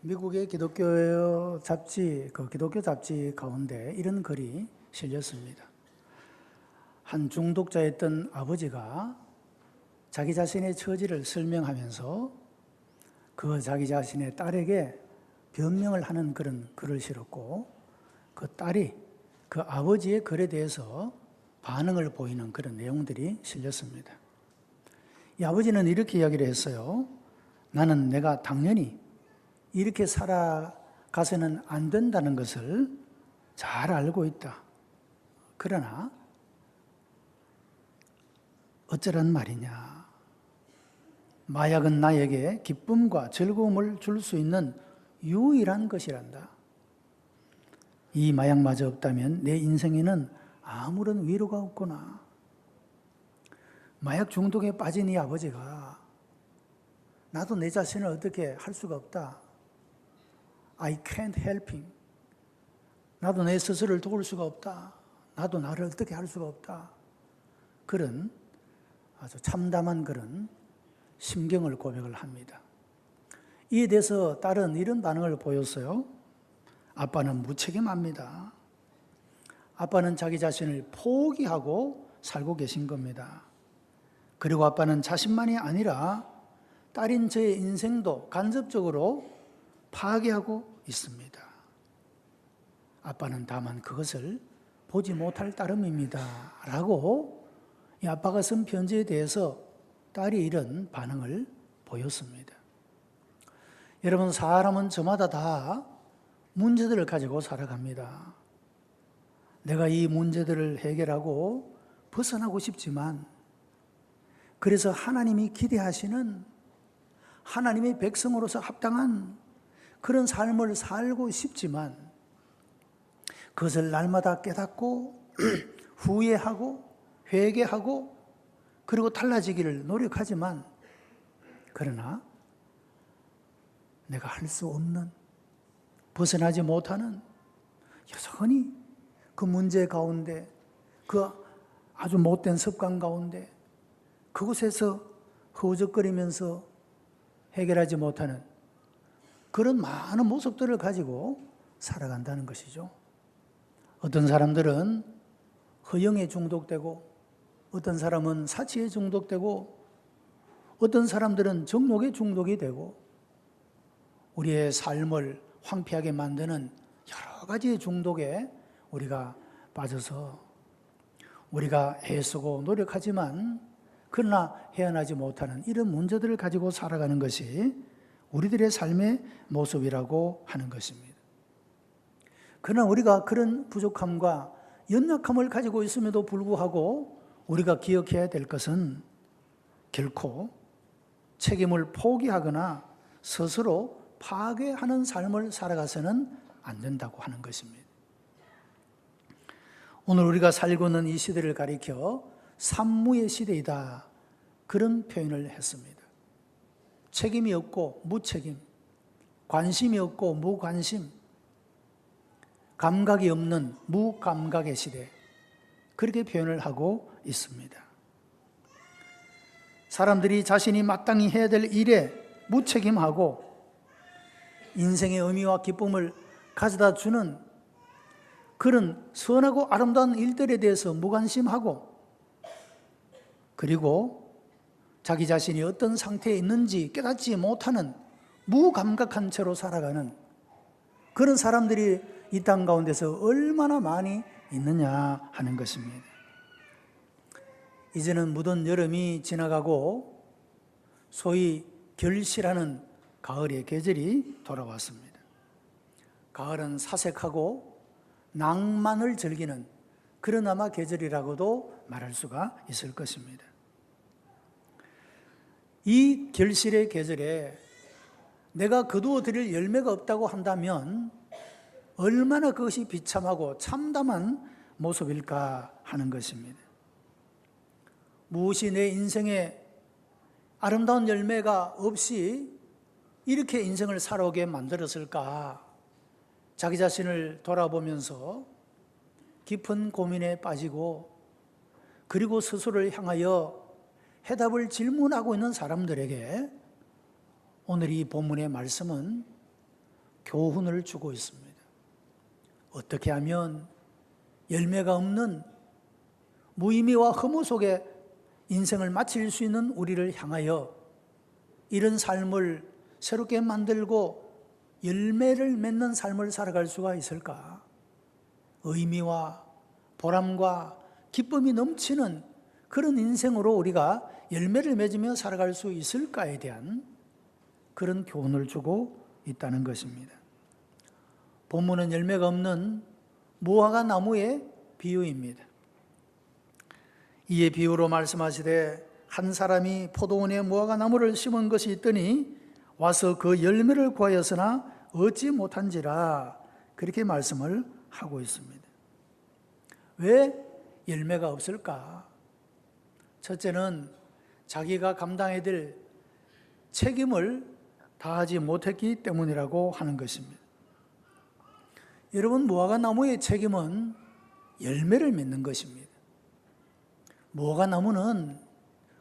미국의 기독교 잡지, 기독교 잡지 가운데 이런 글이 실렸습니다. 한 중독자였던 아버지가 자기 자신의 처지를 설명하면서 그 자기 자신의 딸에게 변명을 하는 그런 글을 실었고, 그 딸이 그 아버지의 글에 대해서 반응을 보이는 그런 내용들이 실렸습니다. 이 아버지는 이렇게 이야기를 했어요. 나는 내가 당연히 이렇게 살아가서는 안 된다는 것을 잘 알고 있다. 그러나 어쩌란 말이냐. 마약은 나에게 기쁨과 즐거움을 줄 수 있는 유일한 것이란다. 이 마약마저 없다면 내 인생에는 아무런 위로가 없구나. 마약 중독에 빠진 이 아버지가 나도 내 자신을 어떻게 할 수가 없다. I can't helping. 나도 내 스스로를 도울 수가 없다. 나도 나를 어떻게 할 수가 없다. 그런 아주 참담한 그런 심경을 고백을 합니다. 이에 대해서 딸은 이런 반응을 보였어요. 아빠는 무책임합니다. 아빠는 자기 자신을 포기하고 살고 계신 겁니다. 그리고 아빠는 자신만이 아니라 딸인 저의 인생도 간접적으로 파괴하고 있습니다. 아빠는 다만 그것을 보지 못할 따름입니다. 라고 이 아빠가 쓴 편지에 대해서 딸이 이런 반응을 보였습니다. 여러분, 사람은 저마다 다 문제들을 가지고 살아갑니다. 내가 이 문제들을 해결하고 벗어나고 싶지만, 그래서 하나님이 기대하시는 하나님의 백성으로서 합당한 그런 삶을 살고 싶지만, 그것을 날마다 깨닫고 후회하고 회개하고 그리고 달라지기를 노력하지만, 그러나 내가 할 수 없는, 벗어나지 못하는 여전히 그 문제 가운데, 그 아주 못된 습관 가운데, 그곳에서 허우적거리면서 해결하지 못하는 그런 많은 모습들을 가지고 살아간다는 것이죠. 어떤 사람들은 허영에 중독되고, 어떤 사람은 사치에 중독되고, 어떤 사람들은 정욕에 중독이 되고, 우리의 삶을 황폐하게 만드는 여러 가지의 중독에 우리가 빠져서 우리가 애쓰고 노력하지만 그러나 헤어나지 못하는 이런 문제들을 가지고 살아가는 것이 우리들의 삶의 모습이라고 하는 것입니다. 그러나 우리가 그런 부족함과 연약함을 가지고 있음에도 불구하고 우리가 기억해야 될 것은 결코 책임을 포기하거나 스스로 파괴하는 삶을 살아가서는 안 된다고 하는 것입니다. 오늘 우리가 살고 있는 이 시대를 가리켜 산무의 시대이다, 그런 표현을 했습니다. 책임이 없고 무책임, 관심이 없고 무관심, 감각이 없는 무감각의 시대, 그렇게 표현을 하고 있습니다. 사람들이 자신이 마땅히 해야 될 일에 무책임하고 인생의 의미와 기쁨을 가져다 주는 그런 선하고 아름다운 일들에 대해서 무관심하고, 그리고 자기 자신이 어떤 상태에 있는지 깨닫지 못하는 무감각한 채로 살아가는 그런 사람들이 이 땅 가운데서 얼마나 많이 있느냐 하는 것입니다. 이제는 무더운 여름이 지나가고 소위 결실하는 가을의 계절이 돌아왔습니다. 가을은 사색하고 낭만을 즐기는 그런 아마 계절이라고도 말할 수가 있을 것입니다. 이 결실의 계절에 내가 거두어 드릴 열매가 없다고 한다면 얼마나 그것이 비참하고 참담한 모습일까 하는 것입니다. 무엇이 내 인생에 아름다운 열매가 없이 이렇게 인생을 살아오게 만들었을까? 자기 자신을 돌아보면서 깊은 고민에 빠지고, 그리고 스스로를 향하여 해답을 질문하고 있는 사람들에게 오늘 이 본문의 말씀은 교훈을 주고 있습니다. 어떻게 하면 열매가 없는 무의미와 허무 속에 인생을 마칠 수 있는 우리를 향하여 이런 삶을 새롭게 만들고 열매를 맺는 삶을 살아갈 수가 있을까? 의미와 보람과 기쁨이 넘치는 그런 인생으로 우리가 열매를 맺으며 살아갈 수 있을까에 대한 그런 교훈을 주고 있다는 것입니다. 본문은 열매가 없는 무화과 나무의 비유입니다. 이에 비유로 말씀하시되 한 사람이 포도원에 무화과 나무를 심은 것이 있더니 와서 그 열매를 구하였으나 얻지 못한지라, 그렇게 말씀을 하고 있습니다. 왜 열매가 없을까? 첫째는 자기가 감당해야 될 책임을 다하지 못했기 때문이라고 하는 것입니다. 여러분, 무화과 나무의 책임은 열매를 맺는 것입니다. 무화과 나무는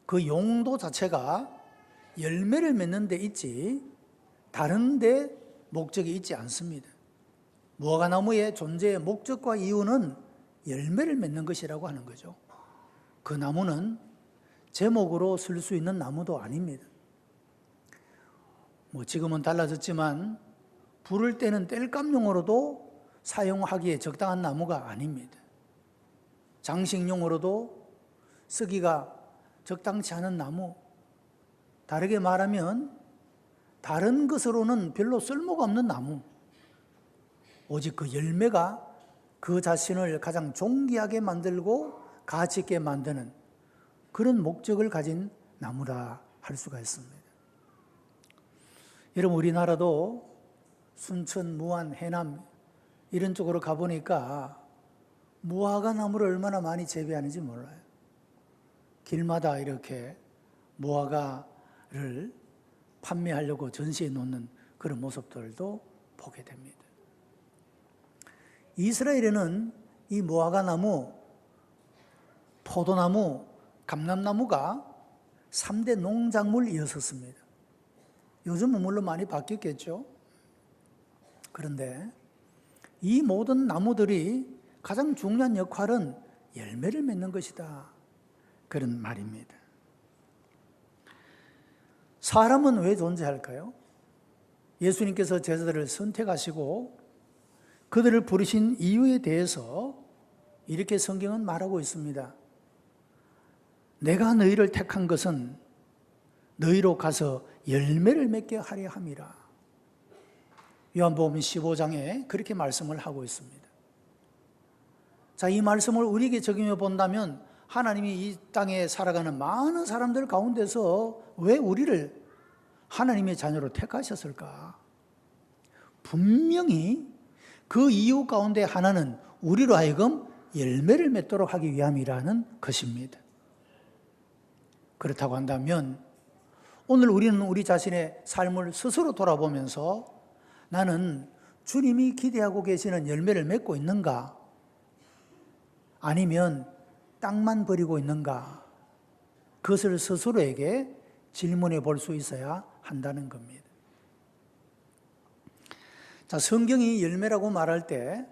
그 용도 자체가 열매를 맺는 데 있지 다른 데 목적이 있지 않습니다. 무화과 나무의 존재의 목적과 이유는 열매를 맺는 것이라고 하는 거죠. 그 나무는 제목으로 쓸 수 있는 나무도 아닙니다. 지금은 달라졌지만 불을 때는 땔감용으로도 사용하기에 적당한 나무가 아닙니다. 장식용으로도 쓰기가 적당치 않은 나무, 다르게 말하면 다른 것으로는 별로 쓸모가 없는 나무, 오직 그 열매가 그 자신을 가장 존귀하게 만들고 가치 있게 만드는 그런 목적을 가진 나무라 할 수가 있습니다. 여러분, 우리나라도 순천, 무안, 해남 이런 쪽으로 가보니까 무화과 나무를 얼마나 많이 재배하는지 몰라요. 길마다 이렇게 무화과를 판매하려고 전시해 놓는 그런 모습들도 보게 됩니다. 이스라엘에는 이 무화과 나무, 포도나무, 감람나무가 3대 농작물이었습니다. 요즘은 물론 많이 바뀌었겠죠. 그런데 이 모든 나무들이 가장 중요한 역할은 열매를 맺는 것이다, 그런 말입니다. 사람은 왜 존재할까요? 예수님께서 제자들을 선택하시고 그들을 부르신 이유에 대해서 이렇게 성경은 말하고 있습니다. 내가 너희를 택한 것은 너희로 가서 열매를 맺게 하려 함이라. 요한복음 15장에 그렇게 말씀을 하고 있습니다. 자, 이 말씀을 우리에게 적용해 본다면 하나님이 이 땅에 살아가는 많은 사람들 가운데서 왜 우리를 하나님의 자녀로 택하셨을까? 분명히 그 이유 가운데 하나는 우리로 하여금 열매를 맺도록 하기 위함이라는 것입니다. 그렇다고 한다면 오늘 우리는 우리 자신의 삶을 스스로 돌아보면서 나는 주님이 기대하고 계시는 열매를 맺고 있는가? 아니면 땅만 버리고 있는가? 그것을 스스로에게 질문해 볼 수 있어야 한다는 겁니다. 자, 성경이 열매라고 말할 때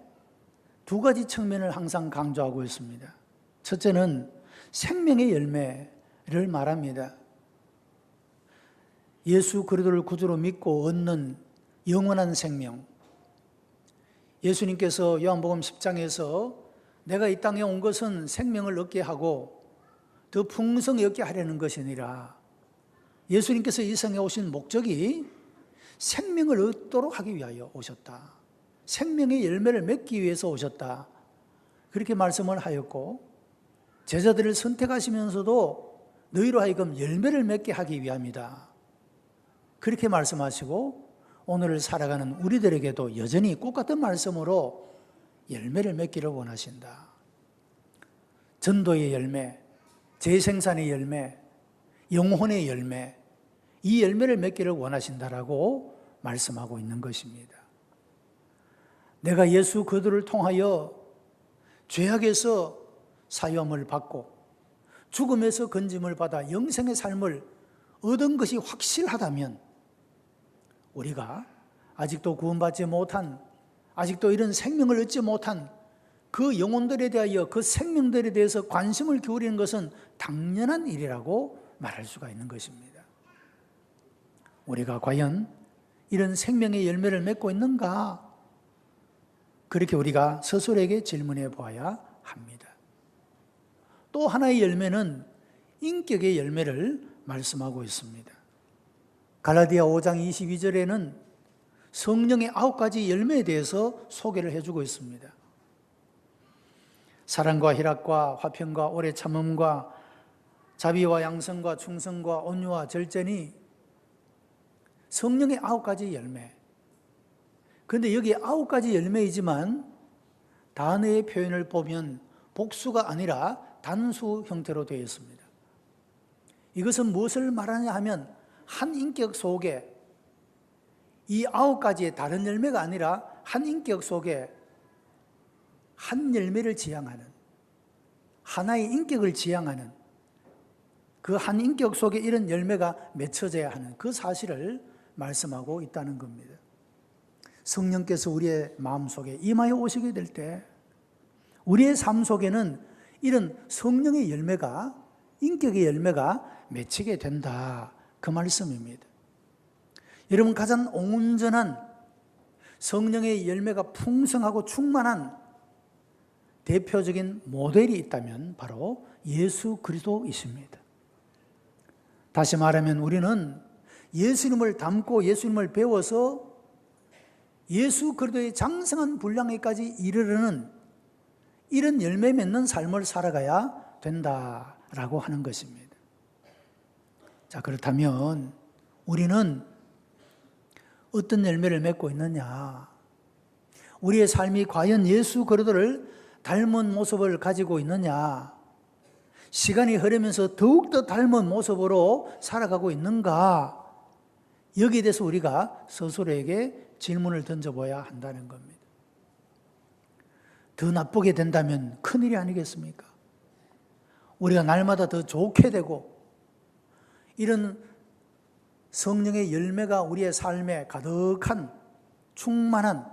두 가지 측면을 항상 강조하고 있습니다. 첫째는 생명의 열매를 말합니다. 예수 그리스도를 구주로 믿고 얻는 영원한 생명. 예수님께서 요한복음 10장에서 내가 이 땅에 온 것은 생명을 얻게 하고 더 풍성히 얻게 하려는 것이니라. 예수님께서 이 세상에 오신 목적이 생명을 얻도록 하기 위하여 오셨다. 생명의 열매를 맺기 위해서 오셨다. 그렇게 말씀을 하였고 제자들을 선택하시면서도 너희로 하여금 열매를 맺게 하기 위함이다. 그렇게 말씀하시고 오늘을 살아가는 우리들에게도 여전히 똑같은 말씀으로 열매를 맺기를 원하신다. 전도의 열매, 재생산의 열매, 영혼의 열매, 이 열매를 맺기를 원하신다라고 말씀하고 있는 것입니다. 내가 예수 그리스도를 통하여 죄악에서 사유함을 받고 죽음에서 건짐을 받아 영생의 삶을 얻은 것이 확실하다면 우리가 아직도 구원받지 못한, 아직도 이런 생명을 얻지 못한 그 영혼들에 대하여, 그 생명들에 대해서 관심을 기울이는 것은 당연한 일이라고 말할 수가 있는 것입니다. 우리가 과연 이런 생명의 열매를 맺고 있는가? 그렇게 우리가 스스로에게 질문해 보아야 합니다. 또 하나의 열매는 인격의 열매를 말씀하고 있습니다. 갈라디아 5장 22절에는 성령의 9가지 열매에 대해서 소개를 해주고 있습니다. 사랑과 희락과 화평과 오래 참음과 자비와 양성과 충성과 온유와 절제니 성령의 9가지 열매. 그런데 여기 9가지 열매이지만 단어의 표현을 보면 복수가 아니라 단수 형태로 되어 있습니다. 이것은 무엇을 말하냐 하면 한 인격 속에 이 9가지의 다른 열매가 아니라 한 인격 속에 한 열매를 지향하는, 하나의 인격을 지향하는, 그 한 인격 속에 이런 열매가 맺혀져야 하는 그 사실을 말씀하고 있다는 겁니다. 성령께서 우리의 마음속에 임하여 오시게 될 때 우리의 삶 속에는 이런 성령의 열매가, 인격의 열매가 맺히게 된다, 그 말씀입니다. 여러분, 가장 온전한 성령의 열매가 풍성하고 충만한 대표적인 모델이 있다면 바로 예수 그리스도이십니다. 다시 말하면 우리는 예수님을 닮고 예수님을 배워서 예수 그리스도의 장성한 분량에까지 이르르는 이런 열매 맺는 삶을 살아가야 된다라고 하는 것입니다. 자, 그렇다면 우리는 어떤 열매를 맺고 있느냐? 우리의 삶이 과연 예수 그리스도를 닮은 모습을 가지고 있느냐? 시간이 흐르면서 더욱더 닮은 모습으로 살아가고 있는가? 여기에 대해서 우리가 스스로에게 질문을 던져봐야 한다는 겁니다. 더 나쁘게 된다면 큰일이 아니겠습니까? 우리가 날마다 더 좋게 되고 이런 성령의 열매가 우리의 삶에 가득한 충만한,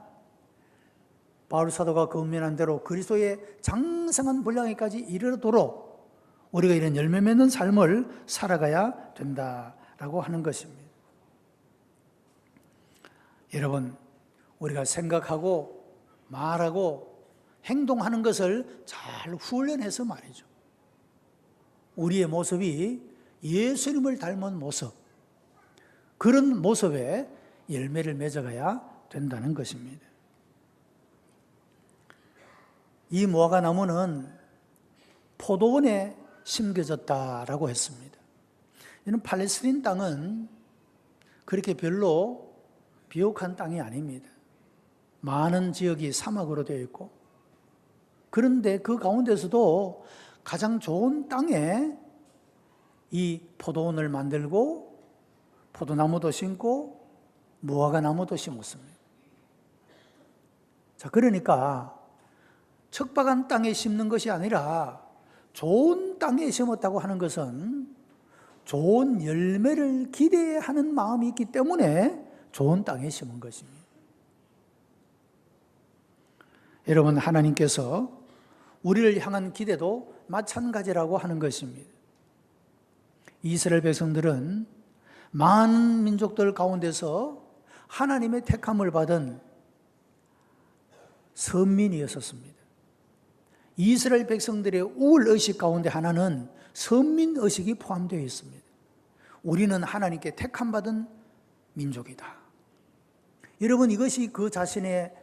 바울 사도가 권면한 대로 그리스도의 장성한 분량에까지 이르도록 우리가 이런 열매 맺는 삶을 살아가야 된다라고 하는 것입니다. 여러분, 우리가 생각하고 말하고 행동하는 것을 잘 훈련해서 말이죠. 우리의 모습이 예수님을 닮은 모습, 그런 모습에 열매를 맺어가야 된다는 것입니다. 이 무화과 나무는 포도원에 심겨졌다라고 했습니다. 이는 팔레스타인 땅은 그렇게 별로 비옥한 땅이 아닙니다. 많은 지역이 사막으로 되어 있고, 그런데 그 가운데서도 가장 좋은 땅에 이 포도원을 만들고 포도나무도 심고 무화과 나무도 심었습니다. 자, 그러니까 척박한 땅에 심는 것이 아니라 좋은 땅에 심었다고 하는 것은 좋은 열매를 기대하는 마음이 있기 때문에 좋은 땅에 심은 것입니다. 여러분, 하나님께서 우리를 향한 기대도 마찬가지라고 하는 것입니다. 이스라엘 백성들은 많은 민족들 가운데서 하나님의 택함을 받은 선민이었습니다. 이스라엘 백성들의 우월의식 가운데 하나는 선민의식이 포함되어 있습니다. 우리는 하나님께 택함받은 민족이다. 여러분, 이것이 그 자신의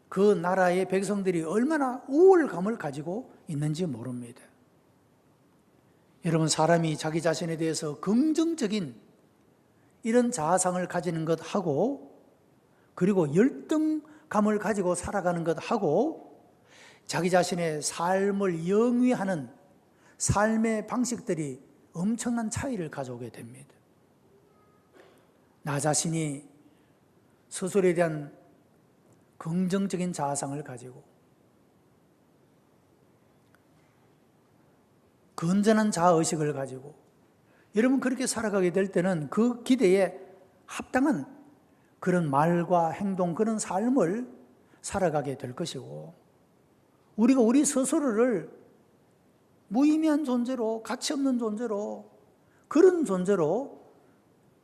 그 나라의 백성들이 얼마나 우월감을 가지고 있는지 모릅니다. 여러분, 사람이 자기 자신에 대해서 긍정적인 이런 자아상을 가지는 것하고, 그리고 열등감을 가지고 살아가는 것하고, 자기 자신의 삶을 영위하는 삶의 방식들이 엄청난 차이를 가져오게 됩니다. 나 자신이 스스로에 대한 긍정적인 자아상을 가지고 건전한 자아의식을 가지고 여러분 그렇게 살아가게 될 때는 그 기대에 합당한 그런 말과 행동, 그런 삶을 살아가게 될 것이고, 우리가 우리 스스로를 무의미한 존재로, 가치 없는 존재로, 그런 존재로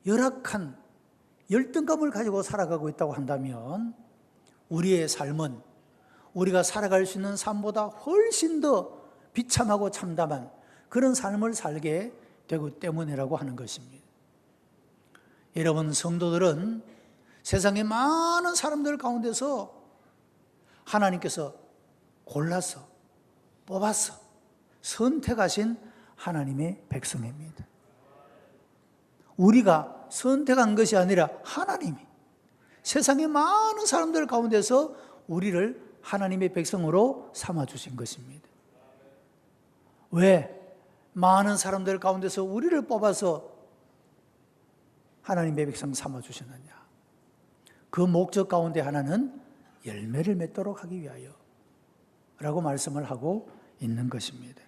열악한 열등감을 가지고 살아가고 있다고 한다면 우리의 삶은 우리가 살아갈 수 있는 삶보다 훨씬 더 비참하고 참담한 그런 삶을 살게 되기 때문이라고 하는 것입니다. 여러분, 성도들은 세상의 많은 사람들 가운데서 하나님께서 골라서 뽑아서 선택하신 하나님의 백성입니다. 우리가 선택한 것이 아니라 하나님이 세상의 많은 사람들 가운데서 우리를 하나님의 백성으로 삼아주신 것입니다. 왜? 많은 사람들 가운데서 우리를 뽑아서 하나님의 백성 삼아주셨느냐? 그 목적 가운데 하나는 열매를 맺도록 하기 위하여 라고 말씀을 하고 있는 것입니다.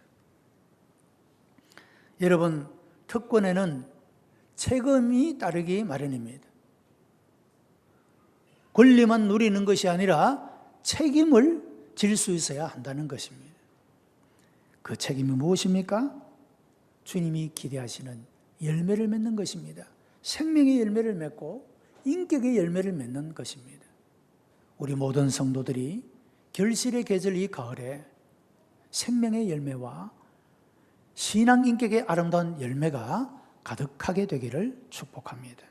여러분, 특권에는 책임이 따르기 마련입니다. 권리만 누리는 것이 아니라 책임을 질 수 있어야 한다는 것입니다. 그 책임이 무엇입니까? 주님이 기대하시는 열매를 맺는 것입니다. 생명의 열매를 맺고 인격의 열매를 맺는 것입니다. 우리 모든 성도들이 결실의 계절 이 가을에 생명의 열매와 신앙 인격의 아름다운 열매가 가득하게 되기를 축복합니다.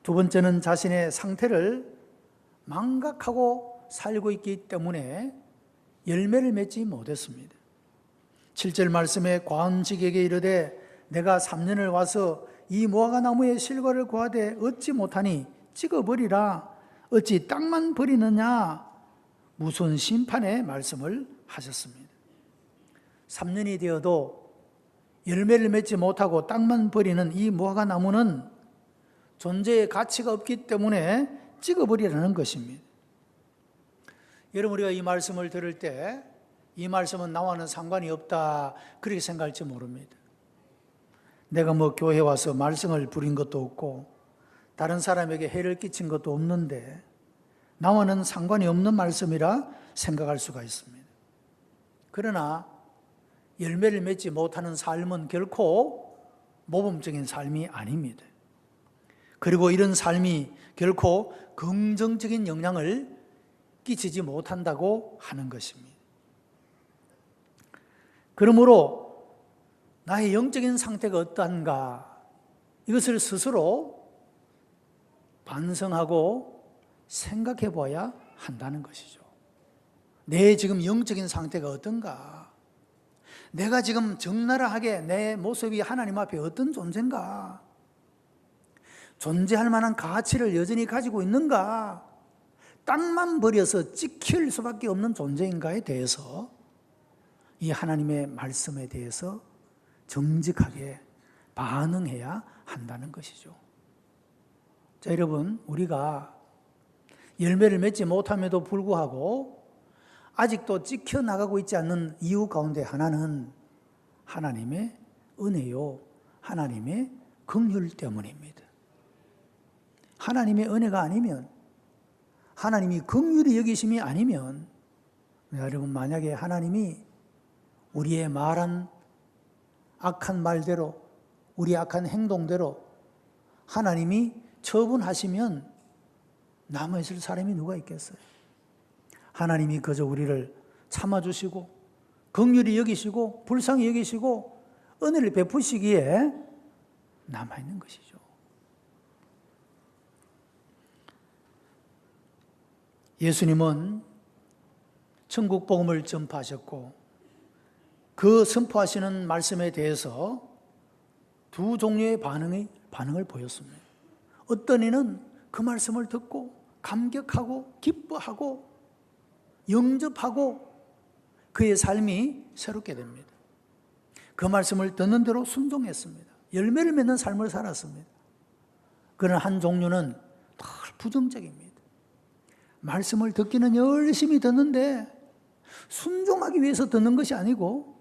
두 번째는 자신의 상태를 망각하고 살고 있기 때문에 열매를 맺지 못했습니다. 7절 말씀에 과은직에게 이르되 내가 3년을 와서 이 무화과 나무의 실과를 구하되 얻지 못하니 찍어버리라. 어찌 땅만 버리느냐? 무슨 심판의 말씀을 하셨습니다. 3년이 되어도 열매를 맺지 못하고 땅만 버리는 이 무화과 나무는 존재의 가치가 없기 때문에 찍어버리라는 것입니다. 여러분, 우리가 이 말씀을 들을 때 이 말씀은 나와는 상관이 없다 그렇게 생각할지 모릅니다. 내가 교회 와서 말씀을 부린 것도 없고 다른 사람에게 해를 끼친 것도 없는데 나와는 상관이 없는 말씀이라 생각할 수가 있습니다. 그러나 열매를 맺지 못하는 삶은 결코 모범적인 삶이 아닙니다. 그리고 이런 삶이 결코 긍정적인 영향을 끼치지 못한다고 하는 것입니다. 그러므로 나의 영적인 상태가 어떠한가 이것을 스스로 반성하고 생각해 보아야 한다는 것이죠. 내 지금 영적인 상태가 어떤가? 내가 지금 적나라하게 내 모습이 하나님 앞에 어떤 존재인가? 존재할 만한 가치를 여전히 가지고 있는가? 땅만 버려서 찍힐 수밖에 없는 존재인가에 대해서 이 하나님의 말씀에 대해서 정직하게 반응해야 한다는 것이죠. 자, 여러분, 우리가 열매를 맺지 못함에도 불구하고 아직도 찍혀나가고 있지 않는 이유 가운데 하나는 하나님의 은혜요, 하나님의 긍휼 때문입니다. 하나님의 은혜가 아니면, 하나님이 긍휼히 여기심이 아니면, 여러분, 만약에 하나님이 우리의 말한 악한 말대로, 우리 악한 행동대로 하나님이 처분하시면 남아있을 사람이 누가 있겠어요? 하나님이 그저 우리를 참아주시고 긍휼히 여기시고 불쌍히 여기시고 은혜를 베푸시기에 남아있는 것이죠. 예수님은 천국 복음을 전파하셨고 그 선포하시는 말씀에 대해서 두 종류의 반응을 보였습니다. 어떤 이는 그 말씀을 듣고 감격하고 기뻐하고 영접하고 그의 삶이 새롭게 됩니다. 그 말씀을 듣는 대로 순종했습니다. 열매를 맺는 삶을 살았습니다. 그러나 한 종류는 더 부정적입니다. 말씀을 듣기는 열심히 듣는데 순종하기 위해서 듣는 것이 아니고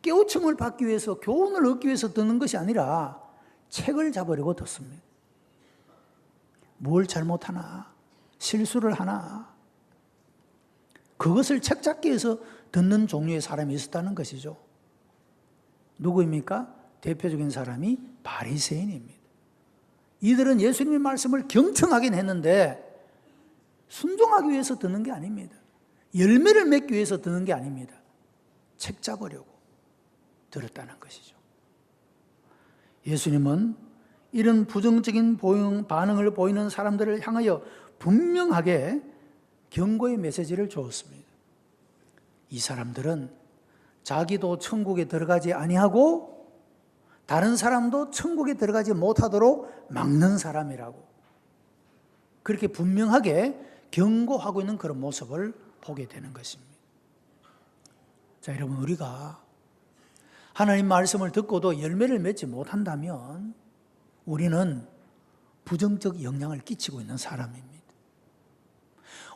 깨우침을 받기 위해서, 교훈을 얻기 위해서 듣는 것이 아니라 책을 잡으려고 듣습니다. 뭘 잘못하나? 실수를 하나? 그것을 책잡기 위해서 듣는 종류의 사람이 있었다는 것이죠. 누구입니까? 대표적인 사람이 바리새인입니다. 이들은 예수님의 말씀을 경청하긴 했는데 순종하기 위해서 듣는 게 아닙니다. 열매를 맺기 위해서 듣는 게 아닙니다. 책 잡으려고 들었다는 것이죠. 예수님은 이런 부정적인 반응을 보이는 사람들을 향하여 분명하게 경고의 메시지를 주었습니다. 이 사람들은 자기도 천국에 들어가지 아니하고 다른 사람도 천국에 들어가지 못하도록 막는 사람이라고 그렇게 분명하게 경고하고 있는 그런 모습을 보게 되는 것입니다. 자, 여러분, 우리가 하나님 말씀을 듣고도 열매를 맺지 못한다면 우리는 부정적 영향을 끼치고 있는 사람입니다.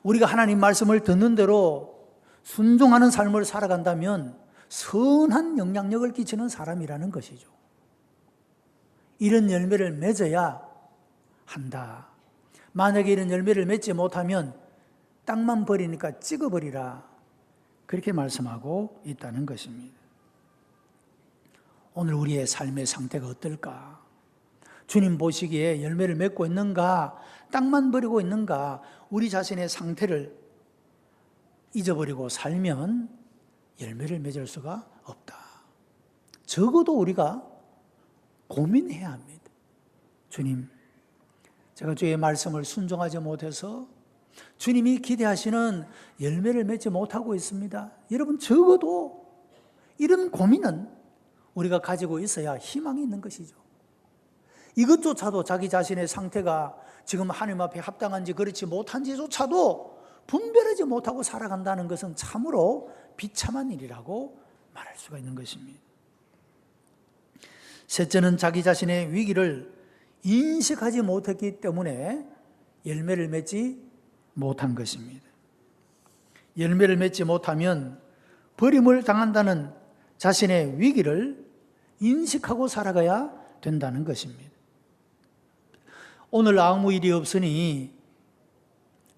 우리가 하나님 말씀을 듣는 대로 순종하는 삶을 살아간다면 선한 영향력을 끼치는 사람이라는 것이죠. 이런 열매를 맺어야 한다. 만약에 이런 열매를 맺지 못하면 땅만 버리니까 찍어버리라. 그렇게 말씀하고 있다는 것입니다. 오늘 우리의 삶의 상태가 어떨까? 주님 보시기에 열매를 맺고 있는가? 땅만 버리고 있는가? 우리 자신의 상태를 잊어버리고 살면 열매를 맺을 수가 없다. 적어도 우리가 고민해야 합니다. 주님, 제가 주의 말씀을 순종하지 못해서 주님이 기대하시는 열매를 맺지 못하고 있습니다. 여러분, 적어도 이런 고민은 우리가 가지고 있어야 희망이 있는 것이죠. 이것조차도 자기 자신의 상태가 지금 하나님 앞에 합당한지 그렇지 못한지조차도 분별하지 못하고 살아간다는 것은 참으로 비참한 일이라고 말할 수가 있는 것입니다. 셋째는 자기 자신의 위기를 인식하지 못했기 때문에 열매를 맺지 못한 것입니다. 열매를 맺지 못하면 버림을 당한다는 자신의 위기를 인식하고 살아가야 된다는 것입니다. 오늘 아무 일이 없으니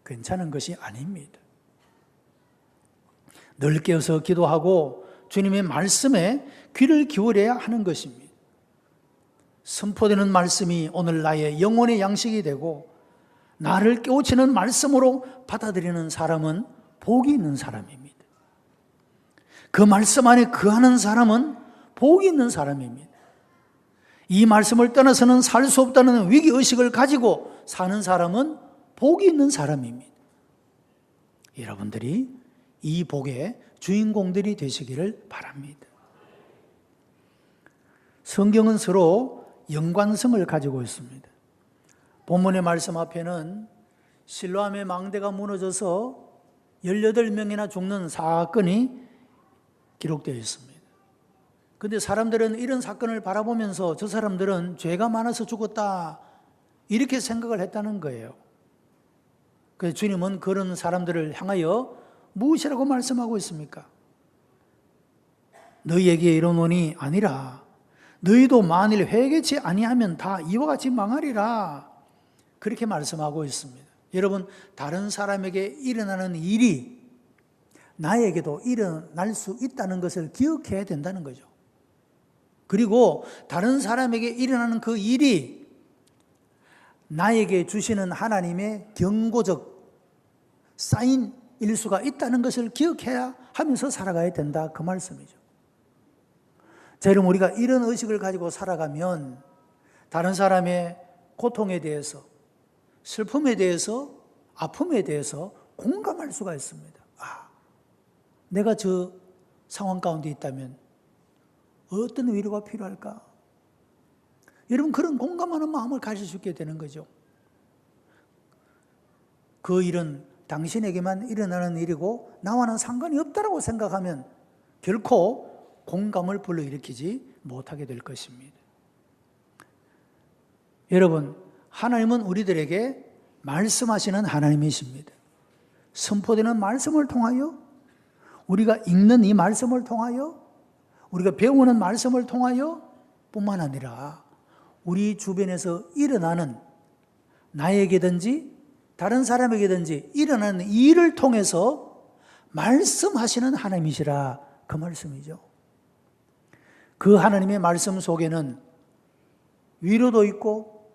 괜찮은 것이 아닙니다. 늘 깨어서 기도하고 주님의 말씀에 귀를 기울여야 하는 것입니다. 선포되는 말씀이 오늘 나의 영혼의 양식이 되고 나를 깨우치는 말씀으로 받아들이는 사람은 복이 있는 사람입니다. 그 말씀 안에 거하는 사람은 복이 있는 사람입니다. 이 말씀을 떠나서는 살 수 없다는 위기의식을 가지고 사는 사람은 복이 있는 사람입니다. 여러분들이 이 복의 주인공들이 되시기를 바랍니다. 성경은 서로 연관성을 가지고 있습니다. 본문의 말씀 앞에는 실로암의 망대가 무너져서 18명이나 죽는 사건이 기록되어 있습니다. 그런데 사람들은 이런 사건을 바라보면서 저 사람들은 죄가 많아서 죽었다 이렇게 생각을 했다는 거예요. 그래서 주님은 그런 사람들을 향하여 무엇이라고 말씀하고 있습니까? 너희에게 이르노니 아니라 너희도 만일 회개치 아니하면 다 이와 같이 망하리라 그렇게 말씀하고 있습니다. 여러분, 다른 사람에게 일어나는 일이 나에게도 일어날 수 있다는 것을 기억해야 된다는 거죠. 그리고 다른 사람에게 일어나는 그 일이 나에게 주시는 하나님의 경고적 사인일 수가 있다는 것을 기억해야 하면서 살아가야 된다 그 말씀이죠. 자, 여러분, 우리가 이런 의식을 가지고 살아가면 다른 사람의 고통에 대해서, 슬픔에 대해서, 아픔에 대해서 공감할 수가 있습니다. 아, 내가 저 상황 가운데 있다면 어떤 위로가 필요할까? 여러분, 그런 공감하는 마음을 가질 수 있게 되는 거죠. 그 일은 당신에게만 일어나는 일이고 나와는 상관이 없다고 생각하면 결코 공감을 불러일으키지 못하게 될 것입니다. 여러분, 하나님은 우리들에게 말씀하시는 하나님이십니다. 선포되는 말씀을 통하여, 우리가 읽는 이 말씀을 통하여, 우리가 배우는 말씀을 통하여 뿐만 아니라 우리 주변에서 일어나는 나에게든지 다른 사람에게든지 일어나는 일을 통해서 말씀하시는 하나님이시라, 그 말씀이죠. 그 하나님의 말씀 속에는 위로도 있고,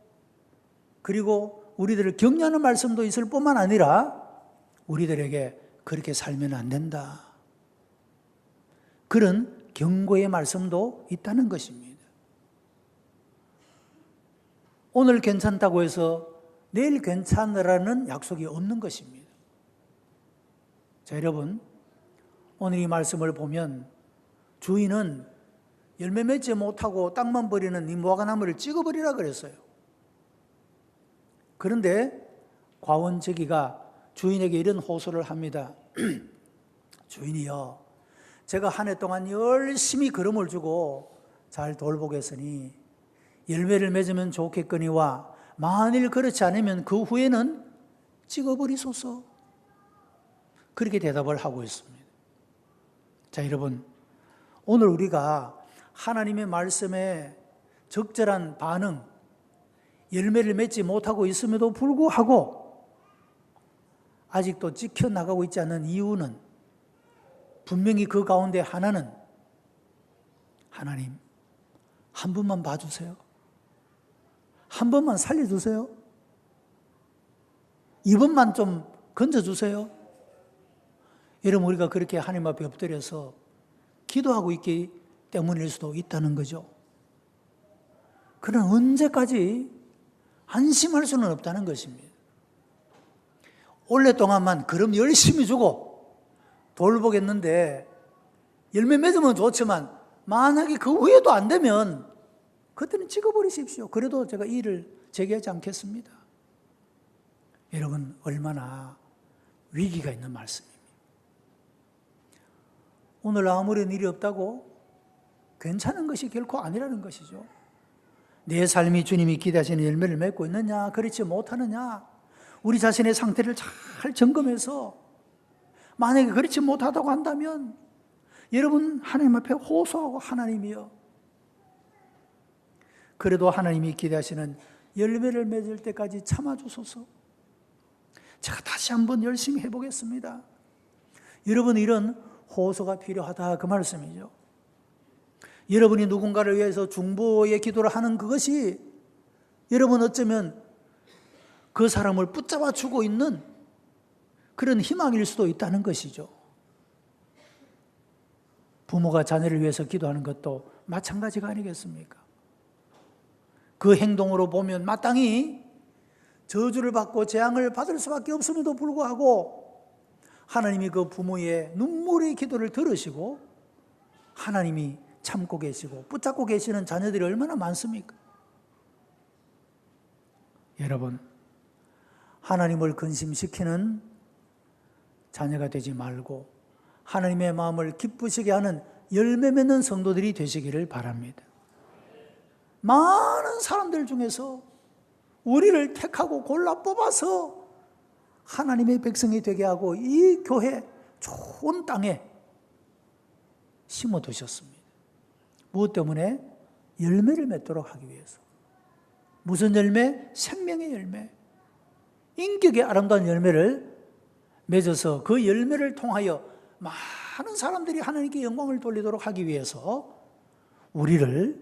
그리고 우리들을 격려하는 말씀도 있을 뿐만 아니라 우리들에게 그렇게 살면 안 된다, 그런 경고의 말씀도 있다는 것입니다. 오늘 괜찮다고 해서 내일 괜찮으라는 약속이 없는 것입니다. 자, 여러분, 오늘 이 말씀을 보면 주인은 열매 맺지 못하고 땅만 버리는 이 무화과나무를 찍어버리라 그랬어요. 그런데 과원제기가 주인에게 이런 호소를 합니다. 주인이여, 제가 한 해 동안 열심히 걸음을 주고 잘 돌보겠으니 열매를 맺으면 좋겠거니와 만일 그렇지 않으면 그 후에는 찍어버리소서. 그렇게 대답을 하고 있습니다. 자, 여러분, 오늘 우리가 하나님의 말씀에 적절한 반응, 열매를 맺지 못하고 있음에도 불구하고 아직도 지켜나가고 있지 않는 이유는 분명히 그 가운데 하나는, 하나님 한 번만 봐주세요, 한 번만 살려주세요, 이번만 좀 건져주세요. 여러분, 우리가 그렇게 하나님 앞에 엎드려서 기도하고 있기 때문일 수도 있다는 거죠. 그러나 언제까지 안심할 수는 없다는 것입니다. 오랫동안만 그럼 열심히 주고 돌보겠는데 열매 맺으면 좋지만 만약에 그 후에도 안 되면 그때는 찍어버리십시오. 그래도 제가 일을 제기하지 않겠습니다. 여러분, 얼마나 위기가 있는 말씀입니다. 오늘 아무런 일이 없다고 괜찮은 것이 결코 아니라는 것이죠. 내 삶이 주님이 기대하시는 열매를 맺고 있느냐, 그렇지 못하느냐, 우리 자신의 상태를 잘 점검해서 만약에 그렇지 못하다고 한다면 여러분, 하나님 앞에 호소하고, 하나님이여, 그래도 하나님이 기대하시는 열매를 맺을 때까지 참아주소서. 제가 다시 한번 열심히 해보겠습니다. 여러분, 이런 호소가 필요하다, 그 말씀이죠. 여러분이 누군가를 위해서 중보의 기도를 하는 그것이 여러분 어쩌면 그 사람을 붙잡아 주고 있는 그런 희망일 수도 있다는 것이죠. 부모가 자녀를 위해서 기도하는 것도 마찬가지가 아니겠습니까? 그 행동으로 보면 마땅히 저주를 받고 재앙을 받을 수밖에 없음에도 불구하고 하나님이 그 부모의 눈물의 기도를 들으시고 하나님이 참고 계시고 붙잡고 계시는 자녀들이 얼마나 많습니까? 여러분, 하나님을 근심시키는 자녀가 되지 말고 하나님의 마음을 기쁘시게 하는 열매 맺는 성도들이 되시기를 바랍니다. 많은 사람들 중에서 우리를 택하고 골라 뽑아서 하나님의 백성이 되게 하고 이 교회 좋은 땅에 심어두셨습니다. 무엇 때문에? 열매를 맺도록 하기 위해서. 무슨 열매? 생명의 열매, 인격의 아름다운 열매를 맺어서 그 열매를 통하여 많은 사람들이 하나님께 영광을 돌리도록 하기 위해서 우리를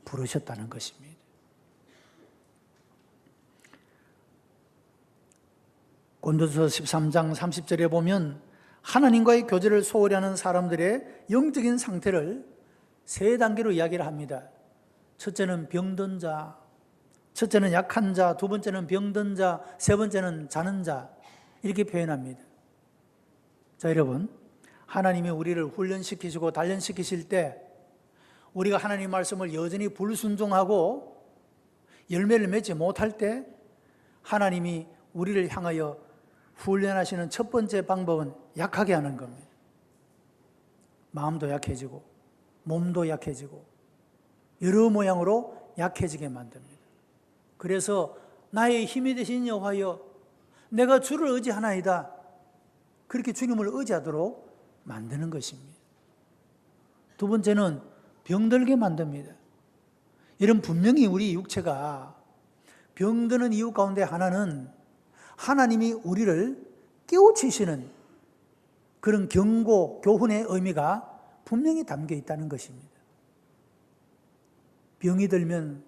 부르셨다는 것입니다. 고린도서 13장 30절에 보면 하나님과의 교제를 소홀히 하는 사람들의 영적인 상태를 세 단계로 이야기를 합니다. 첫째는 병든 자, 첫째는 약한 자, 두 번째는 병든 자, 세 번째는 자는 자, 이렇게 표현합니다. 자, 여러분, 하나님이 우리를 훈련시키시고 단련시키실 때 우리가 하나님 말씀을 여전히 불순종하고 열매를 맺지 못할 때 하나님이 우리를 향하여 훈련하시는 첫 번째 방법은 약하게 하는 겁니다. 마음도 약해지고 몸도 약해지고 여러 모양으로 약해지게 만듭니다. 그래서 나의 힘이 되신 여호와여, 내가 주를 의지하나이다, 그렇게 주님을 의지하도록 만드는 것입니다. 두 번째는 병들게 만듭니다. 이런 분명히 우리 육체가 병드는 이유 가운데 하나는 하나님이 우리를 깨우치시는 그런 경고, 교훈의 의미가 분명히 담겨 있다는 것입니다. 병이 들면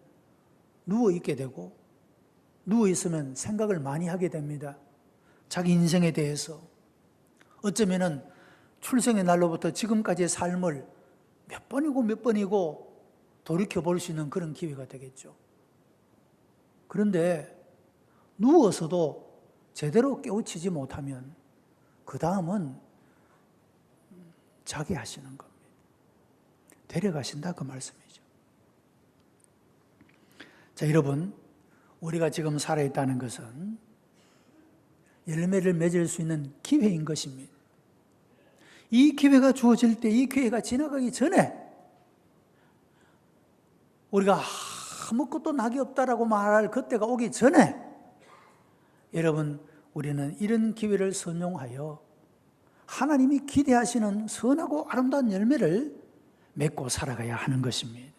누워있게 되고 누워있으면 생각을 많이 하게 됩니다. 자기 인생에 대해서. 어쩌면은 출생의 날로부터 지금까지의 삶을 몇 번이고 돌이켜볼 수 있는 그런 기회가 되겠죠. 그런데 누워서도 제대로 깨우치지 못하면 그 다음은 자기 하시는 겁니다. 데려가신다 그 말씀이죠. 자, 여러분, 우리가 지금 살아있다는 것은 열매를 맺을 수 있는 기회인 것입니다. 이 기회가 주어질 때, 이 기회가 지나가기 전에 우리가 아무것도 낙이 없다라고 말할 그때가 오기 전에 여러분, 우리는 이런 기회를 선용하여 하나님이 기대하시는 선하고 아름다운 열매를 맺고 살아가야 하는 것입니다.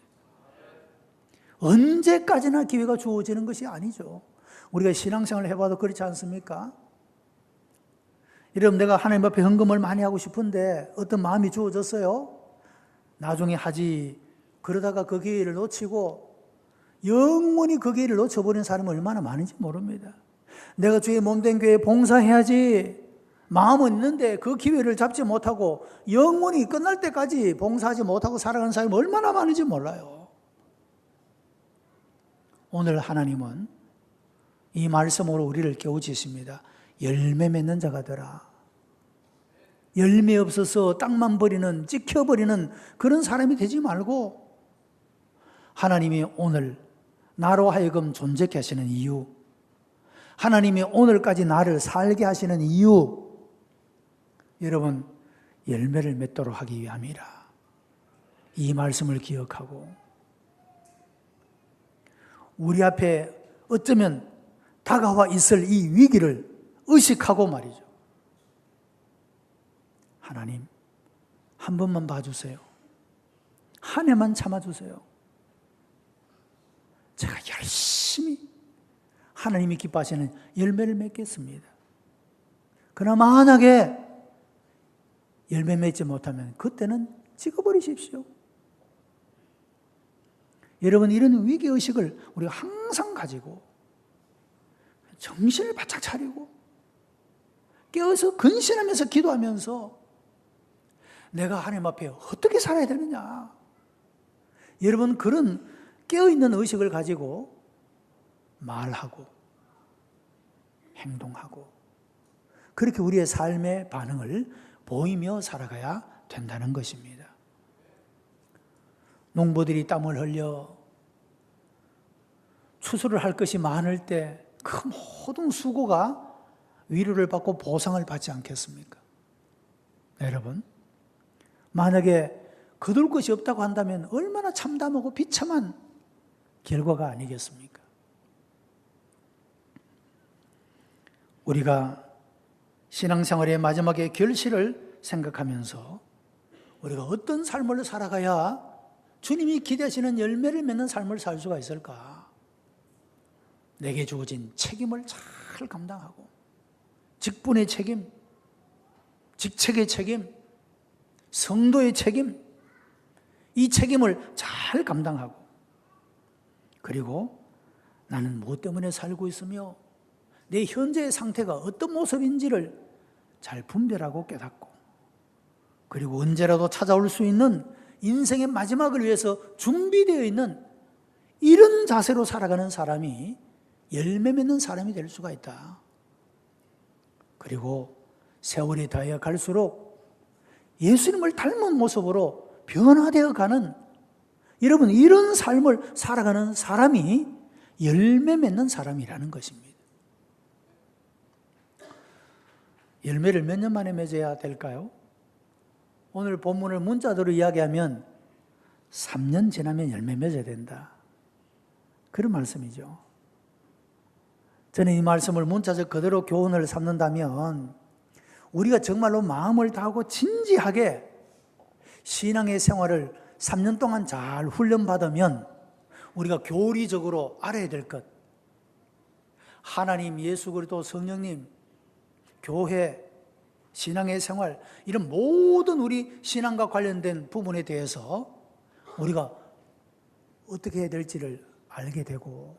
언제까지나 기회가 주어지는 것이 아니죠. 우리가 신앙생활을 해봐도 그렇지 않습니까? 여러분, 내가 하나님 앞에 헌금을 많이 하고 싶은데 어떤 마음이 주어졌어요? 나중에 하지. 그러다가 그 기회를 놓치고 영원히 그 기회를 놓쳐버린 사람이 얼마나 많은지 모릅니다. 내가 주의 몸된 교회에 봉사해야지 마음은 있는데 그 기회를 잡지 못하고 영원히 끝날 때까지 봉사하지 못하고 살아가는 사람이 얼마나 많은지 몰라요. 오늘 하나님은 이 말씀으로 우리를 깨우치십니다. 열매 맺는 자가 되라. 열매 없어서 땅만 버리는, 찍혀버리는 그런 사람이 되지 말고 하나님이 오늘 나로 하여금 존재케 하시는 이유, 하나님이 오늘까지 나를 살게 하시는 이유, 여러분, 열매를 맺도록 하기 위함이라. 이 말씀을 기억하고 우리 앞에 어쩌면 다가와 있을 이 위기를 의식하고 말이죠. 하나님, 한 번만 봐주세요. 한 해만 참아주세요. 제가 열심히 하나님이 기뻐하시는 열매를 맺겠습니다. 그러나 만약에 열매 맺지 못하면 그때는 찍어버리십시오. 여러분, 이런 위기의식을 우리가 항상 가지고 정신을 바짝 차리고 깨어서 근신하면서 기도하면서 내가 하나님 앞에 어떻게 살아야 되느냐. 여러분, 그런 깨어있는 의식을 가지고 말하고 행동하고 그렇게 우리의 삶의 반응을 보이며 살아가야 된다는 것입니다. 농부들이 땀을 흘려 추수를 할 것이 많을 때 그 모든 수고가 위로를 받고 보상을 받지 않겠습니까? 여러분, 만약에 거둘 것이 없다고 한다면 얼마나 참담하고 비참한 결과가 아니겠습니까? 우리가 신앙생활의 마지막에 결실을 생각하면서 우리가 어떤 삶을 살아가야 주님이 기대하시는 열매를 맺는 삶을 살 수가 있을까? 내게 주어진 책임을 잘 감당하고 직분의 책임, 직책의 책임, 성도의 책임, 이 책임을 잘 감당하고 그리고 나는 무엇 때문에 살고 있으며 내 현재의 상태가 어떤 모습인지를 잘 분별하고 깨닫고 그리고 언제라도 찾아올 수 있는 인생의 마지막을 위해서 준비되어 있는 이런 자세로 살아가는 사람이 열매 맺는 사람이 될 수가 있다. 그리고 세월이 더하여 갈수록 예수님을 닮은 모습으로 변화되어 가는 여러분, 이런 삶을 살아가는 사람이 열매 맺는 사람이라는 것입니다. 열매를 몇 년 만에 맺어야 될까요? 오늘 본문을 문자대로 이야기하면 3년 지나면 열매 맺어야 된다. 그런 말씀이죠. 저는 이 말씀을 문자적 그대로 교훈을 삼는다면 우리가 정말로 마음을 다하고 진지하게 신앙의 생활을 3년 동안 잘 훈련받으면 우리가 교리적으로 알아야 될 것, 하나님, 예수 그리스도, 성령님, 교회, 신앙의 생활, 이런 모든 우리 신앙과 관련된 부분에 대해서 우리가 어떻게 해야 될지를 알게 되고,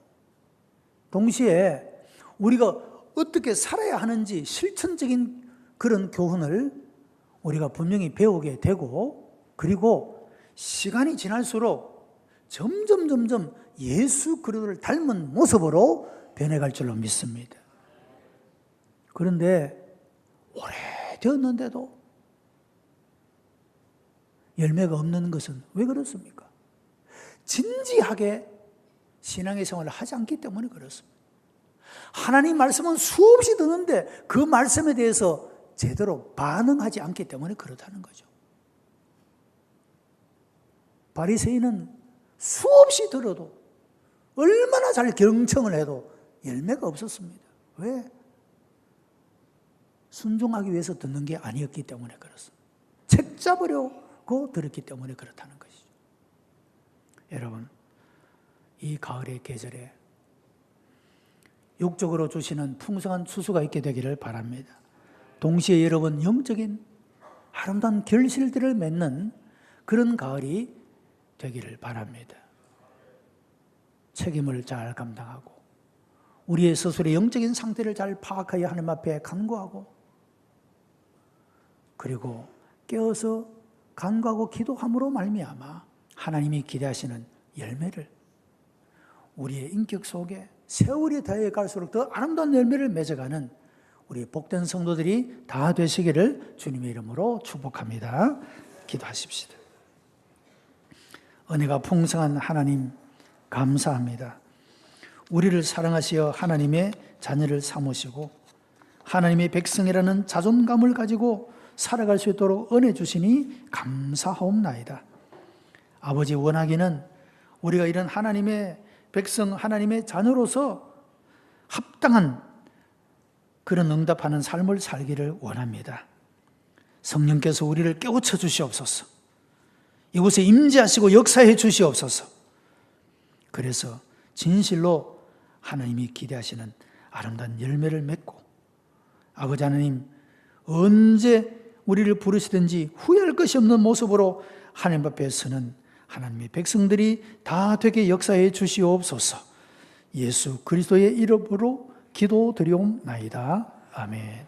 동시에 우리가 어떻게 살아야 하는지 실천적인 그런 교훈을 우리가 분명히 배우게 되고, 그리고 시간이 지날수록 점점 예수 그리스도를 닮은 모습으로 변해갈 줄로 믿습니다. 그런데 오래되었는데도 열매가 없는 것은 왜 그렇습니까? 진지하게 신앙의 생활을 하지 않기 때문에 그렇습니다. 하나님 말씀은 수없이 듣는데 그 말씀에 대해서 제대로 반응하지 않기 때문에 그렇다는 거죠. 바리새인은 수없이 들어도, 얼마나 잘 경청을 해도 열매가 없었습니다. 왜? 순종하기 위해서 듣는 게 아니었기 때문에 그렇습니다. 책 잡으려고 들었기 때문에 그렇다는 것이죠. 여러분, 이 가을의 계절에 육적으로 주시는 풍성한 추수가 있게 되기를 바랍니다. 동시에 여러분, 영적인 아름다운 결실들을 맺는 그런 가을이 되기를 바랍니다. 책임을 잘 감당하고 우리의 스스로의 영적인 상태를 잘 파악하여 하나님 앞에 간구하고, 그리고 깨어서 간구하고 기도함으로 말미암아 하나님이 기대하시는 열매를 우리의 인격 속에 세월이 더해 갈수록 더 아름다운 열매를 맺어가는 우리 복된 성도들이 다 되시기를 주님의 이름으로 축복합니다. 기도하십시다. 은혜가 풍성한 하나님, 감사합니다. 우리를 사랑하시어 하나님의 자녀를 삼으시고 하나님의 백성이라는 자존감을 가지고 살아갈 수 있도록 은혜 주시니 감사하옵나이다. 아버지, 원하기는 우리가 이런 하나님의 백성, 하나님의 자녀로서 합당한 그런 응답하는 삶을 살기를 원합니다. 성령께서 우리를 깨우쳐 주시옵소서. 이곳에 임재하시고 역사해 주시옵소서. 그래서 진실로 하나님이 기대하시는 아름다운 열매를 맺고, 아버지 하나님, 언제 우리를 부르시든지 후회할 것이 없는 모습으로 하나님 앞에 서는 하나님의 백성들이 다 되게 역사해 주시옵소서. 예수 그리스도의 이름으로 기도드리옵나이다. 아멘.